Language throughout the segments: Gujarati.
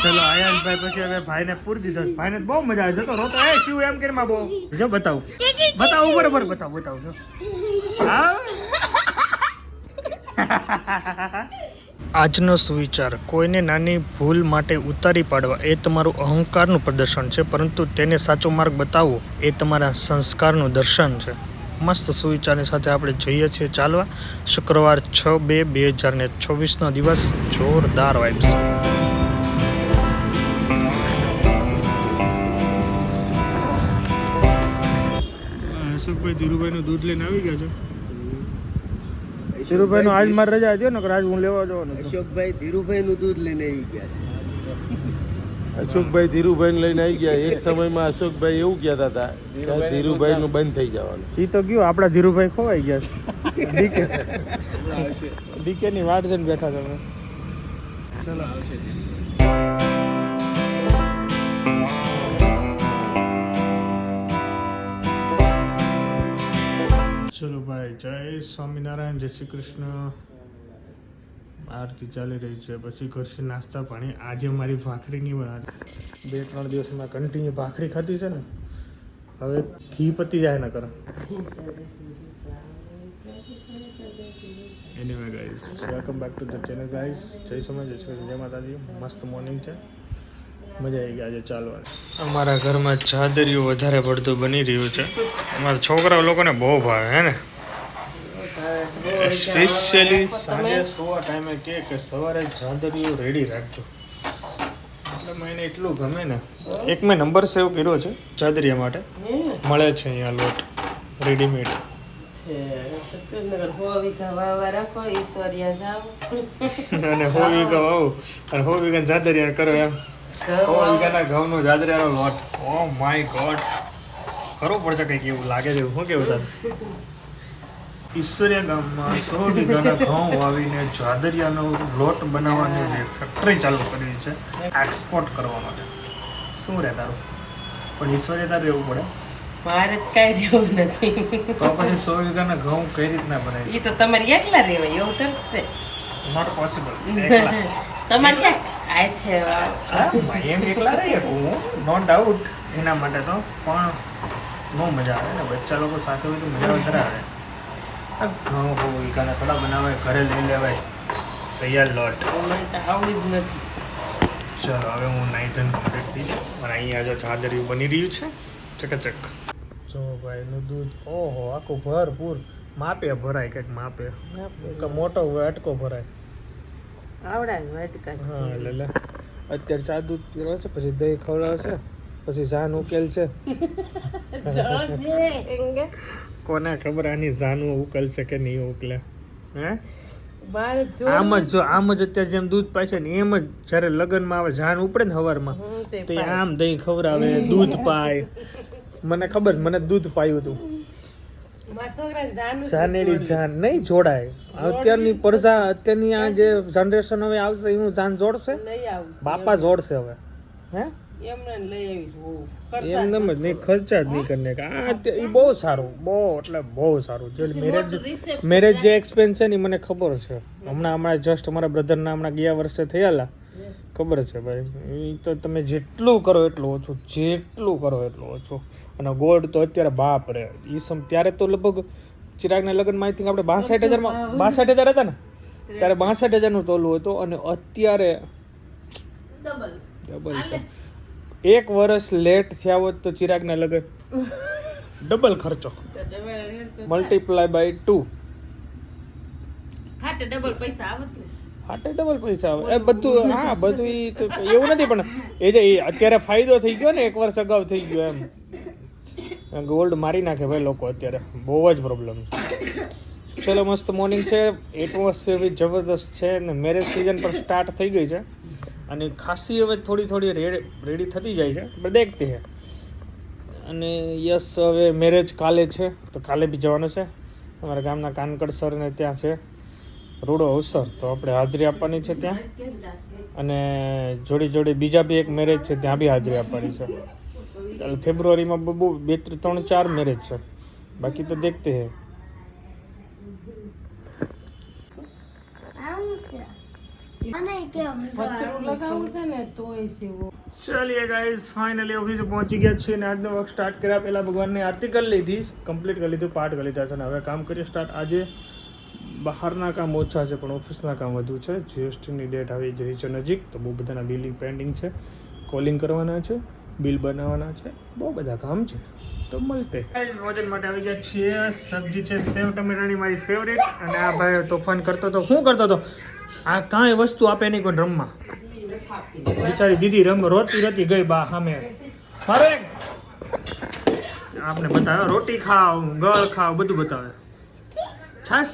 ચલો આયાશભાઈ પછી હવે ભાઈને પૂરી દીધો. ભાઈને બહુ મજા આવે. જતો રોતો એ શિવ એમ કરીને માં બહુ જો બતાવું બરોબર બતાવું જો આજનો સુવિચાર: કોઈને નાની ભૂલ માટે ઉતારી પાડવા એ તમારું અહંકારનું પ્રદર્શન છે, પરંતુ તેને સાચો માર્ગ બતાવવો એ તમારા સંસ્કારનું દર્શન છે. મસ્ત સુવિચારની સાથે આપણે જઈએ છીએ ચાલવા. શુક્રવાર 6/2/2024 દિવસ. જોરદાર વાઇબ્સ. અશોકભાઈ ધીરુભાઈનું દૂધ લઈને આવી ગયા છે. ધીરુભાઈ નો આજ મારી રજા હતી ને, આજ હું લેવા જવાનો. અશોકભાઈ ધીરુભાઈનું દૂધ લઈને આવી ગયા છે. અશોકભાઈ ધીરુભાઈને લઈને આવી ગયા. એક સમયમાં અશોકભાઈ એવું કહેતા હતા કે ધીરુભાઈનું બંધ થઈ જવાનું. એ તો ગયું, આપણા ધીરુભાઈ ખોવાઈ ગયા છે. ડીકે ની વાટ જઈને બેઠા તમે. ચલો આવશે. ચલો ભાઈ, જય સ્વામિનારાયણ, જય શ્રી કૃષ્ણ. આરતી ચાલી રહી છે. પછી ઘરથી નાસ્તા પાણી. આજે મારી ભાખરી નહીં બનાવી. 2-3 દિવસમાં કન્ટિન્યુ ભાખરી ખાધી છે ને, હવે ઘી પતી જાય ને કરો. Anyway guys, welcome back to the channel guys. જય સ્વામિનારાયણ, જય શ્રી કૃષ્ણ, જય માતાજી. મસ્ત મોર્નિંગ છે, મજા આવી ગઈ આજે ચાલવાની. અમારા ઘરમાં ચાદરીઓ વધારે પડતું બની રહ્યું છે. અમારા છોકરાઓ લોકોને બહુ ભાવે હે ને. સ્પેશિયલી સાંજે સુવા ટાઈમે કે સવારે ચાદરીઓ રેડી રાખજો. એટલે મને એટલું ગમે ને. એક મેં નંબર સેવ કર્યો છે ચાદરીયા માટે. મળે છે અહીંયા લોટ રેડીમેડ. અને 100 વીઘા વાવો અને 100 વીઘા ચાદરીયા કરો એમ. 100 વીઘાના ઘઉંનો ચાદરીયાનો લોટ. ઓ માય ગોડ, કરવું પડશે કંઈક એવું લાગે છે. શું કેવું તારું? ઈશ્વરિયા ગામમાં 100 વીઘાના ઘઉં વાવીને ચાદરિયાનો લોટ બનાવવાની ફેક્ટરી ચાલુ કરી છે, એક્સપોર્ટ કરવા માટે. શું રહે તારું? પણ ઈશ્વરિયા તારે રહેવું પડે. મારે કઈ રહેવું નથી. તો પછી 100 વીઘાના ઘઉં કઈ રીતના બનાવી? એ તો તમારે એકલા રહેવાય એવું તો છે. Not possible. તમારે ક્યાં આય થેવા એમ એકલા રહીએ હું, નો ડાઉટ. એના માટે તો પણ બહુ મજા આવે ને. બચ્ચા લોકો સાથે હોય તો મજા વધારે આવે. ઘઉં વીઘાના થોડા બનાવાય, ઘરે લઈ લેવાય તૈયાર લોટ. મને તો આવડી જ નથી. ચલો હવે હું નાઈ ધોઈને કમ્પ્લીટ થઈ જાઉં. અને અહીંયા જો ચાદરિયું બની રહ્યું છે ચકચક. જો ભાઈનું દૂધ, ઓહો, આખું ભરપૂર. માપે ભરાય, કંઈક માપે. મોટો હોય અટકો ભરાય. આવડા જ વાટકા છે. હા લે અત્યારે ચા દૂધ પીવા છે, પછી દહીં ખવડાવશે, પછી જાન ઉકેલ છે. કોને ખબર આની જાનું ઉકલશે કે નહીં ઉકલે? હે આમ જ અત્યારે જેમ દૂધ પાય છે ને એમ જ જ્યારે લગ્નમાં આવે જાન ઉપડે ને સવારમાં, તે આમ દહીં ખવડાવે, દૂધ પાય. મને ખબર, મને દૂધ પાયું હતું. જાનેડી જાન નહીં જોડાય. અત્યારની પ્રજા, અત્યારની આ જે જનરેશન હવે આવશે એનું જાન જોડશે, બાપા જોડશે હવે. હે એમને જ નહીં, ખર્ચા જ નહીં કરીને. એ બહુ સારું, બહુ એટલે બહુ સારું. જે મેરેજ જે એક્સપેન્સ છે ને મને ખબર છે. હમણાં જસ્ટ અમારા બ્રધરના હમણાં ગયા વર્ષે થયેલા, ખબર છે ભાઈ. એ તો તમે જેટલું કરો એટલું ઓછું, જેટલું કરો એટલું ઓછું. અને ગોલ્ડ તો અત્યારે બાપ રે, ત્યારે તો લગભગ ચિરાગના લગ્નમાં આઈ થિંક આપણે 62,000 હતા ને, ત્યારે 62,000 તોલું હતું. અને અત્યારે ડબલ છે. 1 વર્ષ લેટ થયા હોત તો ચિરાગના લગ્ન ડબલ ખર્ચો, મલ્ટીપ્લાય બાય 2. હાટે ડબલ પૈસા આવે. એ બધું. હા બધું એવું નથી, પણ એ જે અત્યારે ફાયદો થઈ ગયો ને, 1 વર્ષ અગાઉ થઈ ગયો એમ. ગોલ્ડ મારી નાખે ભાઈ લોકો અત્યારે, બહુ જ પ્રોબ્લેમ છે. ચલો મસ્ત મોર્નિંગ છે, એટમોસ્ફિયર બી જબરદસ્ત છે ને. મેરેજ સિઝન પણ સ્ટાર્ટ થઈ ગઈ છે અને ખાસી હવે થોડી રેડી થતી જાય છે, પણ દેખતે હે. અને યસ, હવે મેરેજ કાલે છે તો કાલે બી જવાનું છે. અમારા ગામના કાનકડ સરને ત્યાં છે રૂડો અવસર, તો આપણે હાજરી આપવાની છે ત્યાં. અને જોડે બીજા બી એક મેરેજ છે, ત્યાં બી હાજરી આપવાની છે. ફેબ્રુઆરીમાં 2-3-4 મેરેજ છે, બાકી તો દેખતે હે. પતરું લગાવવું છે ને તોય સીવો. ચલિए ગાઈસ ફાઇનલી ઓફિસે પહોંચી ગયા છીએ અને આજનો વર્ક સ્ટાર્ટ કર્યા પહેલાં ભગવાનની આરતી કરી લીધી, કમ્પ્લીટ કરી લીધું, પાઠ કરી લીધા છે અને હવે કામ કરીએ સ્ટાર્ટ. આજે બહારના કામ ઓછા છે પણ ઓફિસના કામ વધુ છે. જીએસટીની ડેટ આવી રહી છે નજીક, તો બહુ બધાના બિલિંગ પેન્ડિંગ છે, કોલિંગ કરવાના છે, બિલ બનાવવાના છે, બહુ બધા કામ છે. તો મળતે ભોજન માટે આવી ગયા છીએ. સબ્જી છે સેવ ટમેટાની, મારી ફેવરેટ. અને આ ભાઈ તોફાન કરતો હતો. શું કરતો હતો? આ કાંઈ વસ્તુ આપે નહીં કોઈ રમવા. બિચારી દીદી રોતી ગઈ બા સામે. મારે આપને બતાવે રોટી ખાવ, ગળ ખાવ, બધું બતાવે. છાસ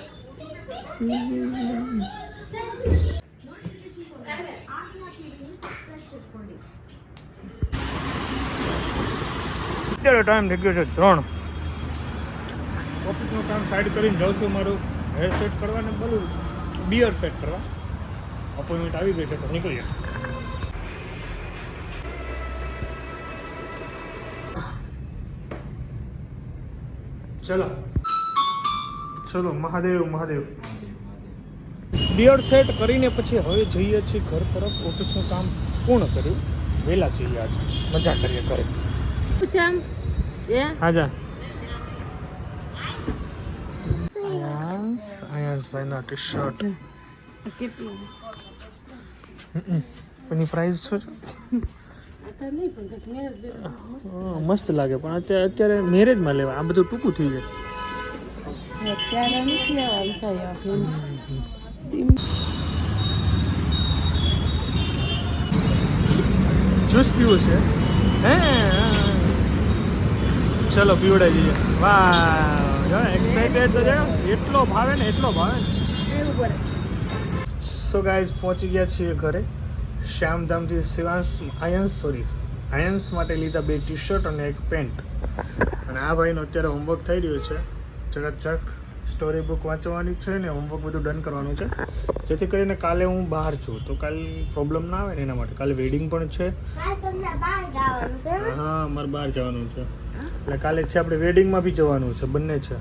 અત્યારે ટાઈમ થઈ ગયો છે 3. ઓફિસનું કામ સાઈડ કરીને જાઉં છું. મારું હેર સેટ કરવા ને બધું બિયર સેટ કરવા. અપોઇન્ટમેન્ટ આવી ગઈ છે તો નીકળીએ. ચલો મહાદેવ મહાદેવ. બિયર સેટ કરીને પછી હવે જઈએ છીએ ઘર તરફ. ઓફિસનું કામ પૂર્ણ કર્યું, વહેલા જઈએ આજે, મજા કરીએ ઘરે. શ્યામ એ હા જા. આયાસભાઈના ટી શર્ટ કેટલું એની પ્રાઇસ શું છે? આટા નહીં પણ કંઈક મેરેજ મસ્ત લાગે પણ અત્યારે મેરેજમાં લેવા. આ બધું ટૂંકું થઈ જાય. અત્યારે નથી લેવાનું થાય. જ્યુસ પીવું છે હે? ચલો પીવડાવી દઈએ. વાહ એક્સાઇટેડ તો જાઓ. એટલો ભાવે ને એટલો ભાવે ને. સો ગાઈઝ પહોંચી ગયા છીએ ઘરે. શ્યામધામથી આયન્સ માટે લીધા 2 ટી શર્ટ અને 1 પેન્ટ. અને આ ભાઈનો અત્યારે હોમવર્ક થઈ રહ્યું છે. ચકાચક સ્ટોરી બુક વાંચવાની છે ને હોમવર્ક બધું ડન કરવાનું છે, જેથી કરીને કાલે હું બહાર છું તો કાલે પ્રોબ્લેમ ના આવે ને એના માટે. કાલે વેડિંગ પણ છે. હા મારે બહાર જવાનું છે એટલે કાલે છે આપણે વેડિંગમાં બી જવાનું છે, બંને છે.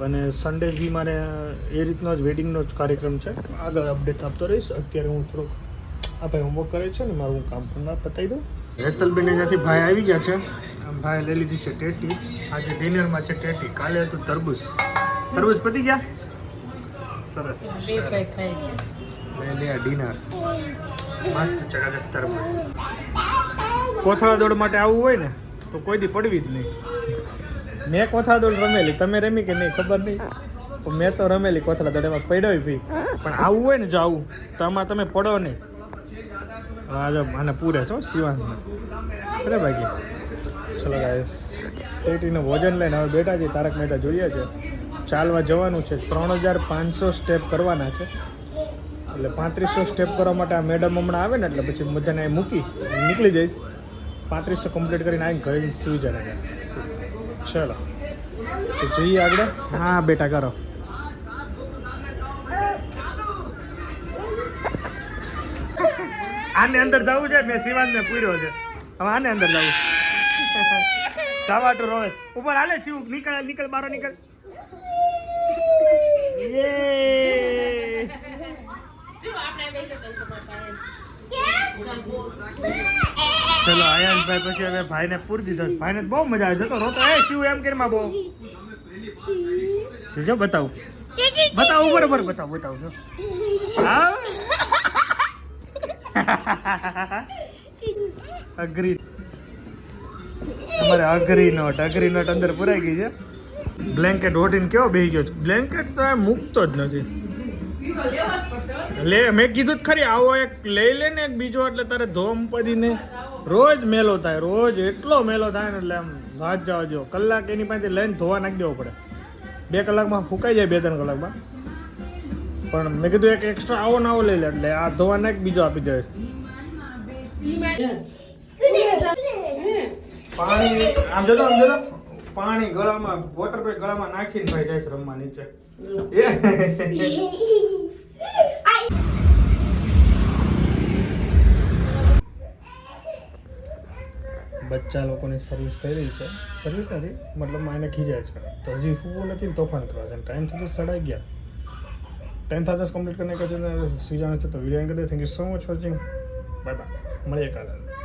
અને સન્ડે બી મારે એ રીતનો જ વેડિંગનો જ કાર્યક્રમ છે. આગળ અપડેટ આપતો રહીશ. અત્યારે હું થોડુંક આ ભાઈ હોમવર્ક કરે છે ને મારું હું કામ પણ પતાવી દઉં. હેતલબેન ત્યાંથી ભાઈ આવી ગયા છે. ભાઈ લઈ લીધી છે ટેટી. આજે ડિનરમાં છે ટેટી, કાલે હતું તરબૂચ. તરબૂચ પતી ગયા? સરસ. બે પેક થઈ ગયા. લે ડિનર મસ્ત ચકાચક તરબૂચ. કોથળા દોડ માટે આવવું હોય ને તો કોઈ દી પડવી જ નહીં. મેં કોથળા દોડ રમેલી, તમે રમી કે નહીં ખબર નહીં, પણ મેં તો રમેલી કોથળા દોડ. એમાં પડ્યો ભાઈ. પણ આવવું હોય ને જો આવું તો આમાં તમે પડો નહીં. હા જો આને પૂરે છો શિવાંશને. અરે બાકી ચલો ગાઈસ ટેટીનું ભોજન લઈને હવે બેઠા છીએ. તારક મહેતા જોઈએ છે. ચાલવા જવાનું છે. 3500 સ્ટેપ કરવાના છે. એટલે 3500 સ્ટેપ કરવા માટે આ મેડમ હમણાં આવે ને એટલે પછી બધાને અહીં મૂકી નીકળી જઈશ. 3500 કમ્પ્લીટ કરીને આવીને ઘરે સુઈ જાય. ચલો તો જઈએ આગળ. હા બેટા કરો. આને અંદર જવું છે. મેં શિવાનને પૂર્યો છે. હવે આને અંદર જવું. સાવાટો રોવે ઉપર હાલે. શિવ નીકળ બારો નીકળ. ચલો આયાનભાઈ પછી હવે ભાઈને પૂરી દીધો. ભાઈને બહુ મજા આવે. જતો રોતો એ શિવ એમ કરીને બહુ જો બતાવું બરોબર બતાવું જો. હા અગ્રી તમારે અઘરી નોટ અંદર પુરાઈ ગઈ છે. બ્લેન્કેટ ઓઢીને કેવો બેસી ગયો છે. બ્લેન્કેટ તો મૂકતો જ નથી. લે મેં કીધું જ ખરી આવો એક લઈ લે ને એક બીજો એટલે તારે ધોમ પડીને રોજ મેલો થાય. રોજ એટલો મેલો થાય ને એટલે આમ વાત જવા જો. કલાક એની પાસે લઈને ધોવા નાખી દેવો પડે. 2 કલાકમાં ફૂંકાઈ જાય, 2-3 કલાકમાં. પણ મેં કીધું એક એક્સ્ટ્રા આવો ને આવો લઈ લે એટલે આ ધોવા નાખ બીજો આપી દે. પાણી આમ જતો પાણી ગળામાં વોટર પેક ગળામાં નાખીને ભાઈ જાય રમવા નીચે. બચ્ચા લોકોની સર્વિસ થઈ રહી છે. સર્વિસ નથી મતલબ એને ખીજાય છે તો હજી ફૂવું નથી ને તોફાન કરવા છે. ટાઈમ થતો 11:30. 10,000 कंप्लीट करने का जो सीजन है तो वीडियो एंड कर दे। Thank you so much for watching, bye bye, મળીએ કાલે।